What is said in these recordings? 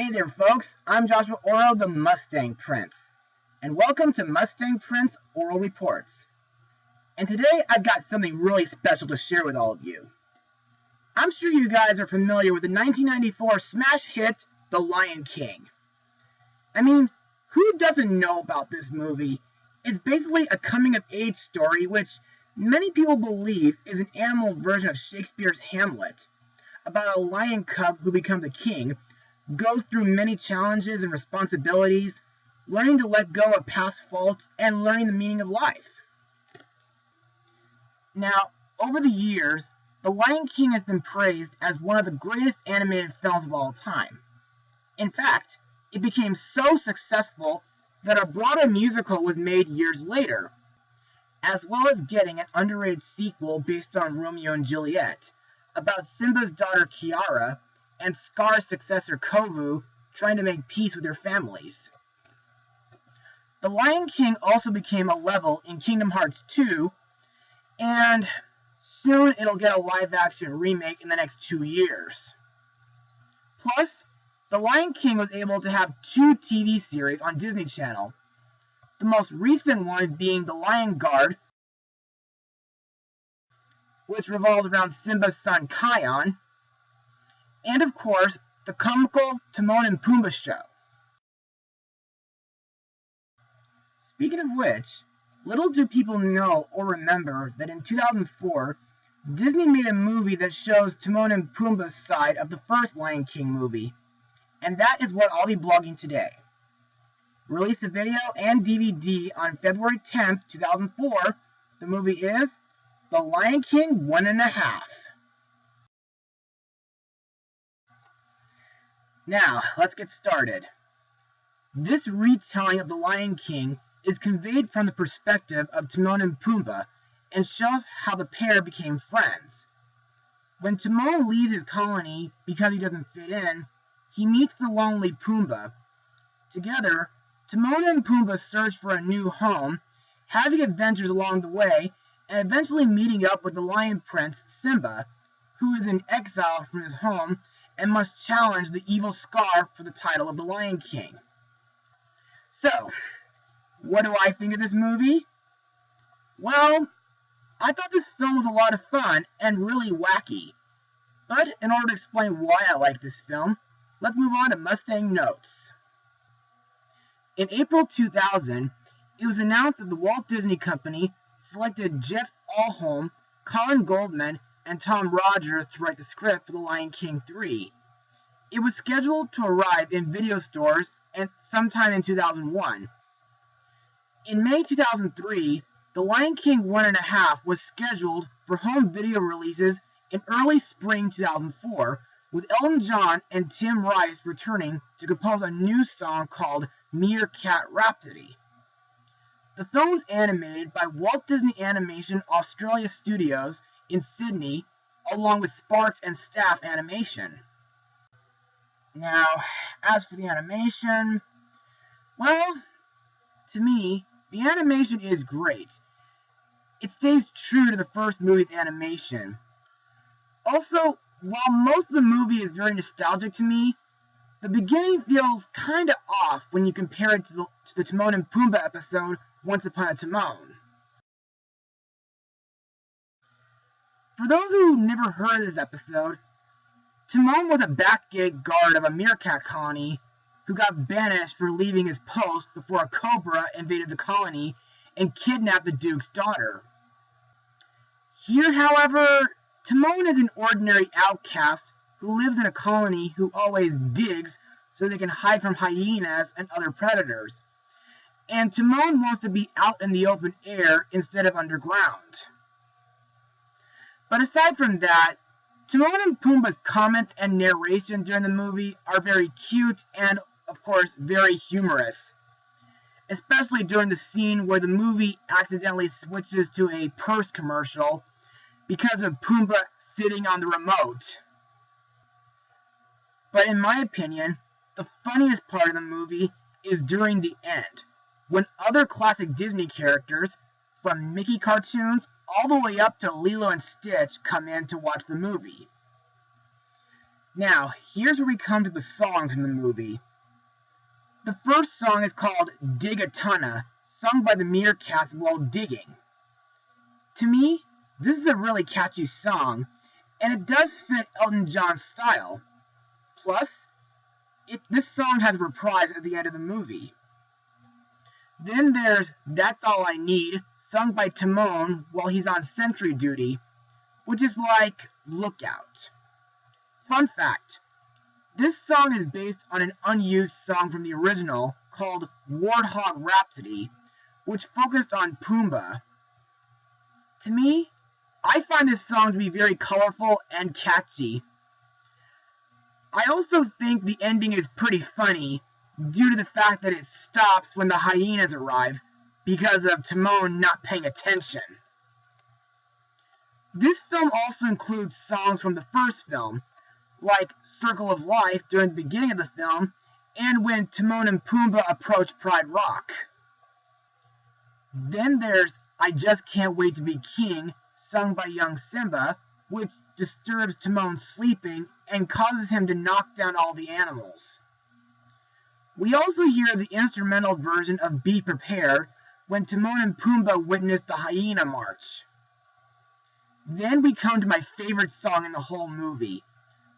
Hey there folks, I'm Joshua Orro, the Mustang Prince, and welcome to Mustang Prince Oral Reports. And today I've got something really special to share with all of you. I'm sure you guys are familiar with the 1994 smash hit, The Lion King. I mean, who doesn't know about this movie? It's basically a coming-of-age story which many people believe is an animal version of Shakespeare's Hamlet, about a lion cub who becomes a king, goes through many challenges and responsibilities, learning to let go of past faults and learning the meaning of life. Now, over the years, The Lion King has been praised as one of the greatest animated films of all time. In fact, it became so successful that a broader musical was made years later, as well as getting an underrated sequel based on Romeo and Juliet, about Simba's daughter Kiara and Scar's successor Kovu trying to make peace with their families. The Lion King also became a level in Kingdom Hearts 2, and soon it'll get a live-action remake in the next 2 years. Plus, The Lion King was able to have 2 TV series on Disney Channel, the most recent one being The Lion Guard, which revolves around Simba's son Kion, and of course, the comical Timon and Pumbaa show. Speaking of which, little do people know or remember that in 2004, Disney made a movie that shows Timon and Pumbaa's side of the first Lion King movie, and that is what I'll be blogging today. Released a video and DVD on February 10th, 2004, the movie is The Lion King 1.5. Now, let's get started. This retelling of The Lion King is conveyed from the perspective of Timon and Pumbaa and shows how the pair became friends. When Timon leaves his colony because he doesn't fit in, he meets the lonely Pumbaa. Together, Timon and Pumbaa search for a new home, having adventures along the way, and eventually meeting up with the Lion Prince, Simba, who is in exile from his home and must challenge the evil Scar for the title of the Lion King. So, what do I think of this movie? Well, I thought this film was a lot of fun and really wacky. But in order to explain why I like this film, let's move on to Mustang Notes. In April 2000, it was announced that the Walt Disney Company selected Jeff Alholm, Colin Goldman, and Tom Rogers to write the script for The Lion King 3. It was scheduled to arrive in video stores sometime in 2001. In May 2003, The Lion King 1.5 was scheduled for home video releases in early spring 2004, with Elton John and Tim Rice returning to compose a new song called Meerkat Rhapsody. The film was animated by Walt Disney Animation Australia Studios in Sydney, along with Sparks and Staff Animation. Now, as for the animation, well, to me, the animation is great. It stays true to the first movie's animation. Also, while most of the movie is very nostalgic to me, the beginning feels kinda off when you compare it to the Timon and Pumbaa episode, Once Upon a Timon. For those who never heard of this episode, Timon was a backgate guard of a meerkat colony who got banished for leaving his post before a cobra invaded the colony and kidnapped the Duke's daughter. Here, however, Timon is an ordinary outcast who lives in a colony who always digs so they can hide from hyenas and other predators. And Timon wants to be out in the open air instead of underground. But aside from that, Timon and Pumbaa's comments and narration during the movie are very cute and, of course, very humorous. Especially during the scene where the movie accidentally switches to a purse commercial because of Pumbaa sitting on the remote. But in my opinion, the funniest part of the movie is during the end, when other classic Disney characters, from Mickey cartoons all the way up to Lilo and Stitch, come in to watch the movie. Now, here's where we come to the songs in the movie. The first song is called Dig a Tunna, sung by the meerkats while digging. To me, this is a really catchy song, and it does fit Elton John's style. Plus, this song has a reprise at the end of the movie. Then there's That's All I Need, sung by Timon while he's on sentry duty, which is like Lookout. Fun fact, this song is based on an unused song from the original called Warthog Rhapsody, which focused on Pumbaa. To me, I find this song to be very colorful and catchy. I also think the ending is pretty funny due to the fact that it stops when the hyenas arrive because of Timon not paying attention. This film also includes songs from the first film, like Circle of Life during the beginning of the film, and when Timon and Pumbaa approach Pride Rock. Then there's I Just Can't Wait to Be King, sung by young Simba, which disturbs Timon sleeping and causes him to knock down all the animals. We also hear the instrumental version of Be Prepared when Timon and Pumbaa witness the hyena march. Then we come to my favorite song in the whole movie,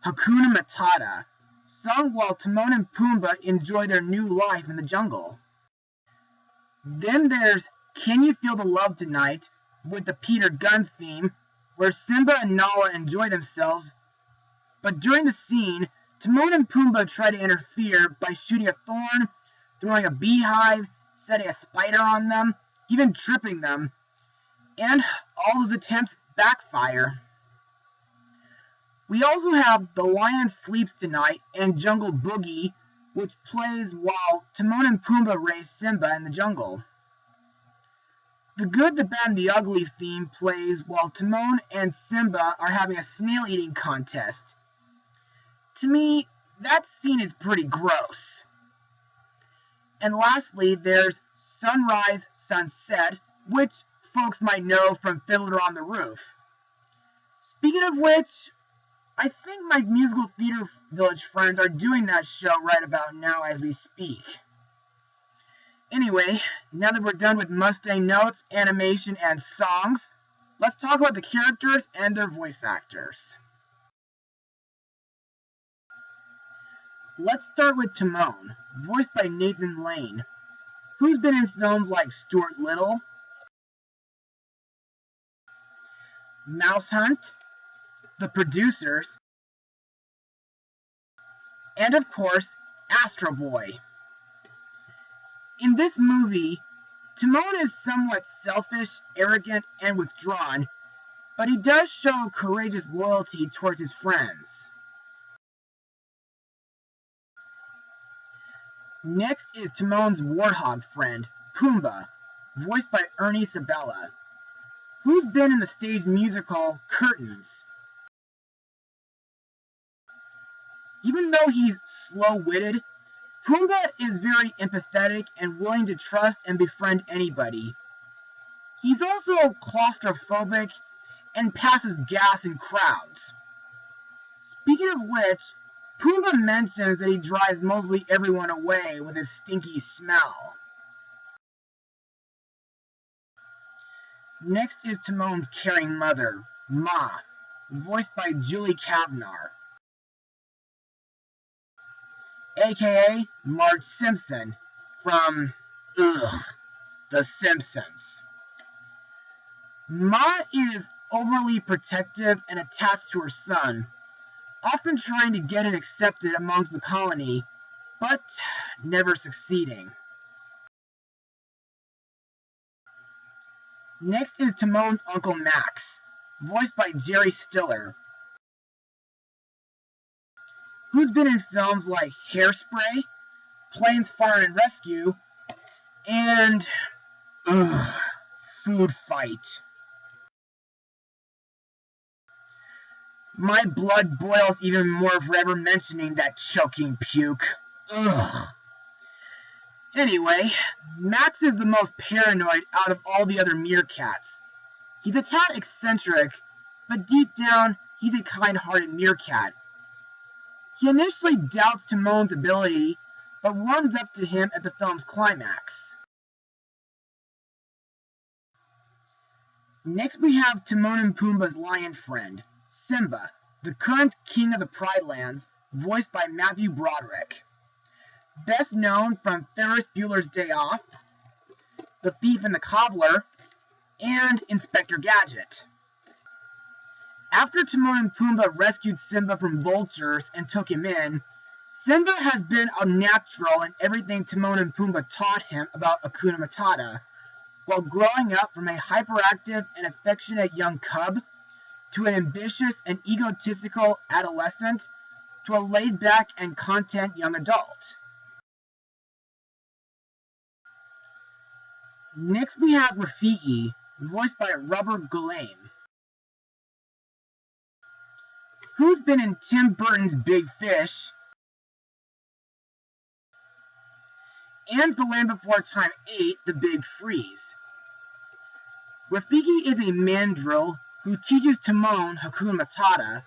Hakuna Matata, sung while Timon and Pumbaa enjoy their new life in the jungle. Then there's Can You Feel the Love Tonight with the Peter Gunn theme, where Simba and Nala enjoy themselves, but during the scene, Timon and Pumbaa try to interfere by shooting a thorn, throwing a beehive, setting a spider on them, even tripping them, and all those attempts backfire. We also have The Lion Sleeps Tonight and Jungle Boogie, which plays while Timon and Pumbaa race Simba in the jungle. The Good, the Bad, and the Ugly theme plays while Timon and Simba are having a snail-eating contest. To me, that scene is pretty gross. And lastly, there's Sunrise, Sunset, which folks might know from Fiddler on the Roof. Speaking of which, I think my musical theater village friends are doing that show right about now as we speak. Anyway, now that we're done with Mustang notes, animation, and songs, let's talk about the characters and their voice actors. Let's start with Timon, voiced by Nathan Lane, who's been in films like Stuart Little, Mouse Hunt, The Producers, and of course, Astro Boy. In this movie, Timon is somewhat selfish, arrogant, and withdrawn, but he does show courageous loyalty towards his friends. Next is Timon's warthog friend, Pumbaa, voiced by Ernie Sabella, who's been in the stage musical Curtains. Even though he's slow-witted, Pumbaa is very empathetic and willing to trust and befriend anybody. He's also claustrophobic and passes gas in crowds. Speaking of which, Pumbaa mentions that he drives mostly everyone away with his stinky smell. Next is Timon's caring mother, Ma, voiced by Julie Kavnar, aka Marge Simpson from The Simpsons. Ma is overly protective and attached to her son, often trying to get him accepted amongst the colony, but never succeeding. Next is Timon's Uncle Max, voiced by Jerry Stiller, who's been in films like Hairspray, Planes, Fire and Rescue, and Food Fight. My blood boils even more forever mentioning that choking puke. Anyway, Max is the most paranoid out of all the other meerkats. He's a tad eccentric, but deep down, he's a kind-hearted meerkat. He initially doubts Timon's ability, but warms up to him at the film's climax. Next we have Timon and Pumbaa's lion friend, Simba, the current king of the Pride Lands, voiced by Matthew Broderick. Best known from Ferris Bueller's Day Off, The Thief and the Cobbler, and Inspector Gadget. After Timon and Pumbaa rescued Simba from vultures and took him in, Simba has been a natural in everything Timon and Pumbaa taught him about Hakuna Matata, while growing up from a hyperactive and affectionate young cub to an ambitious and egotistical adolescent to a laid-back and content young adult. Next we have Rafiki, voiced by Robert Gulaim, who's been in Tim Burton's Big Fish and The Land Before Time 8, The Big Freeze. Rafiki is a mandrill who teaches Timon Hakuna Matata,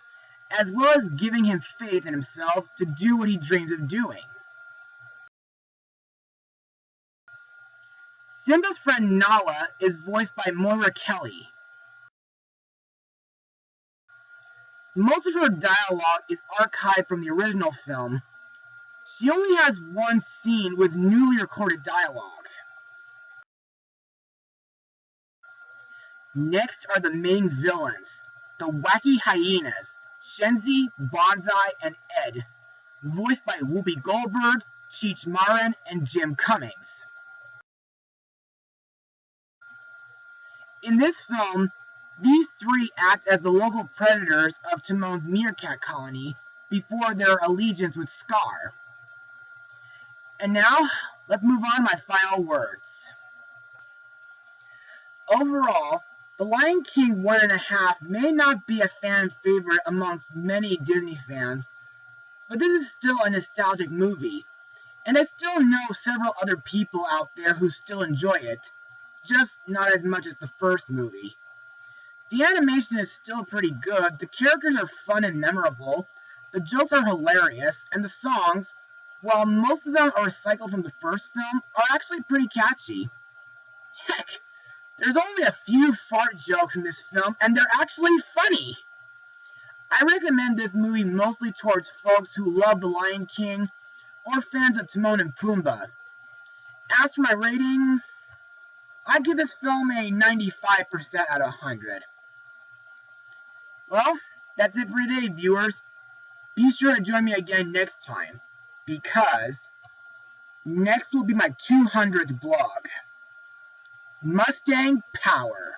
as well as giving him faith in himself to do what he dreams of doing. Simba's friend Nala is voiced by Moira Kelly. Most of her dialogue is archived from the original film. She only has one scene with newly recorded dialogue. Next are the main villains, the wacky hyenas, Shenzi, Bonsai, and Ed, voiced by Whoopi Goldberg, Cheech Marin, and Jim Cummings. In this film, these three act as the local predators of Timon's meerkat colony before their allegiance with Scar. And now, let's move on to my final words. Overall, The Lion King 1.5 may not be a fan favorite amongst many Disney fans, but this is still a nostalgic movie, and I still know several other people out there who still enjoy it, just not as much as the first movie. The animation is still pretty good, the characters are fun and memorable, the jokes are hilarious, and the songs, while most of them are recycled from the first film, are actually pretty catchy. Heck, there's only a few fart jokes in this film, and they're actually funny. I recommend this movie mostly towards folks who love The Lion King or fans of Timon and Pumbaa. As for my rating, I give this film a 95% out of 100. Well, that's it for today, viewers. Be sure to join me again next time, because next will be my 200th blog. Mustang Power.